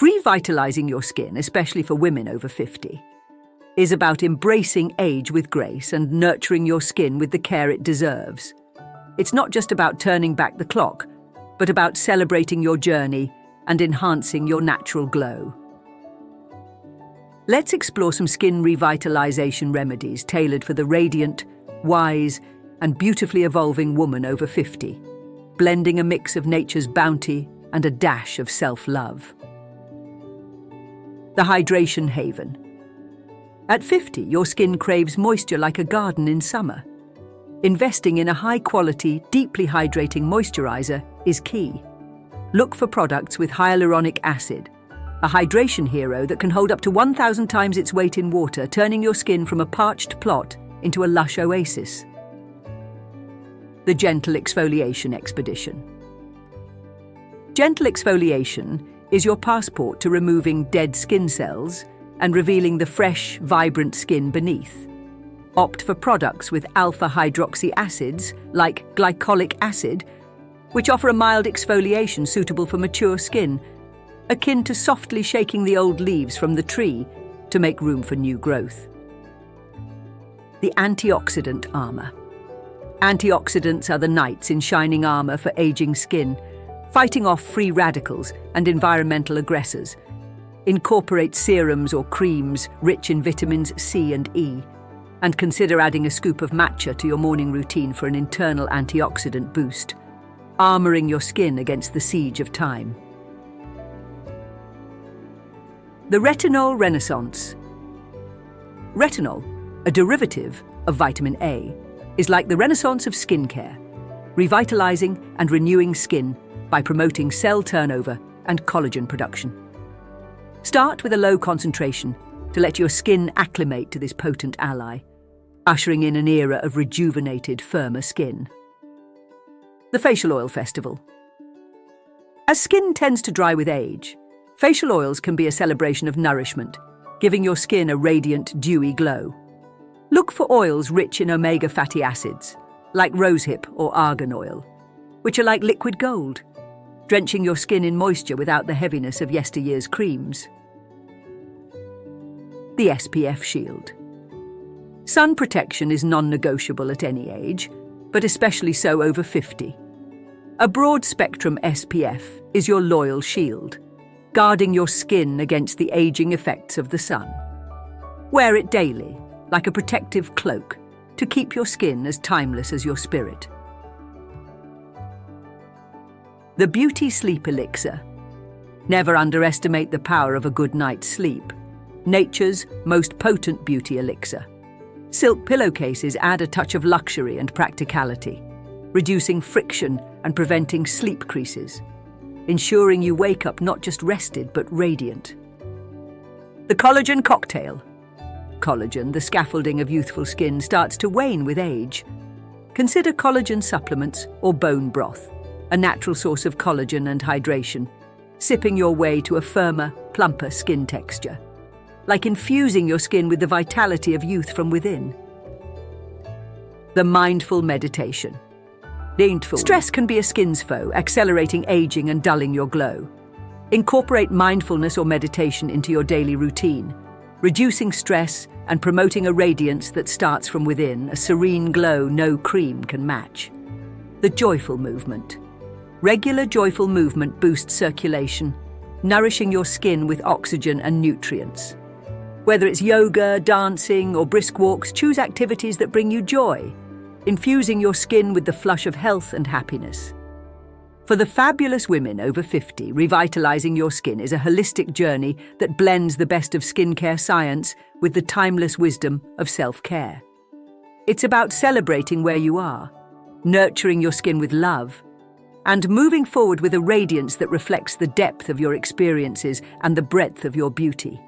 Revitalizing your skin, especially for women over 50, is about embracing age with grace and nurturing your skin with the care it deserves. It's not just about turning back the clock, but about celebrating your journey and enhancing your natural glow. Let's explore some skin revitalization remedies tailored for the radiant, wise, and beautifully evolving woman over 50, blending a mix of nature's bounty and a dash of self-love. The Hydration Haven. At 50, your skin craves moisture like a garden in summer. Investing in a high-quality, deeply hydrating moisturizer is key. Look for products with hyaluronic acid, a hydration hero that can hold up to 1,000 times its weight in water, turning your skin from a parched plot into a lush oasis. The Gentle Exfoliation Expedition. Gentle exfoliation is your passport to removing dead skin cells and revealing the fresh, vibrant skin beneath. Opt for products with alpha-hydroxy acids, like glycolic acid, which offer a mild exfoliation suitable for mature skin, akin to softly shaking the old leaves from the tree to make room for new growth. The Antioxidant Armor. Antioxidants are the knights in shining armor for aging skin, fighting off free radicals and environmental aggressors. Incorporate serums or creams rich in vitamins C and E, and consider adding a scoop of matcha to your morning routine for an internal antioxidant boost, armoring your skin against the siege of time. The Retinol Renaissance. Retinol, a derivative of vitamin A, is like the renaissance of skincare, revitalizing and renewing skin by promoting cell turnover and collagen production. Start with a low concentration to let your skin acclimate to this potent ally, ushering in an era of rejuvenated, firmer skin. The Facial Oil Festival. As skin tends to dry with age, facial oils can be a celebration of nourishment, giving your skin a radiant, dewy glow. Look for oils rich in omega fatty acids, like rosehip or argan oil, which are like liquid gold, drenching your skin in moisture without the heaviness of yesteryear's creams. The SPF Shield. Sun protection is non-negotiable at any age, but especially so over 50. A broad-spectrum SPF is your loyal shield, guarding your skin against the aging effects of the sun. Wear it daily, like a protective cloak, to keep your skin as timeless as your spirit. The Beauty Sleep Elixir. Never underestimate the power of a good night's sleep, nature's most potent beauty elixir. Silk pillowcases add a touch of luxury and practicality, reducing friction and preventing sleep creases, ensuring you wake up not just rested but radiant. The Collagen Cocktail. Collagen, the scaffolding of youthful skin, starts to wane with age. Consider collagen supplements or bone broth, a natural source of collagen and hydration, sipping your way to a firmer, plumper skin texture, like infusing your skin with the vitality of youth from within. The Mindful Meditation. Stress can be a skin's foe, accelerating aging and dulling your glow. Incorporate mindfulness or meditation into your daily routine, reducing stress and promoting a radiance that starts from within, a serene glow no cream can match. The Joyful Movement. Regular joyful movement boosts circulation, nourishing your skin with oxygen and nutrients. Whether it's yoga, dancing, or brisk walks, choose activities that bring you joy, infusing your skin with the flush of health and happiness. For the fabulous women over 50, revitalizing your skin is a holistic journey that blends the best of skincare science with the timeless wisdom of self-care. It's about celebrating where you are, nurturing your skin with love, and moving forward with a radiance that reflects the depth of your experiences and the breadth of your beauty.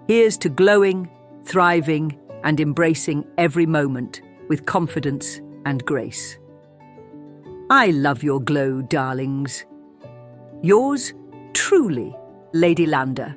Here's to glowing, thriving, and embracing every moment with confidence and grace. I love your glow, darlings. Yours truly, Lady Landa.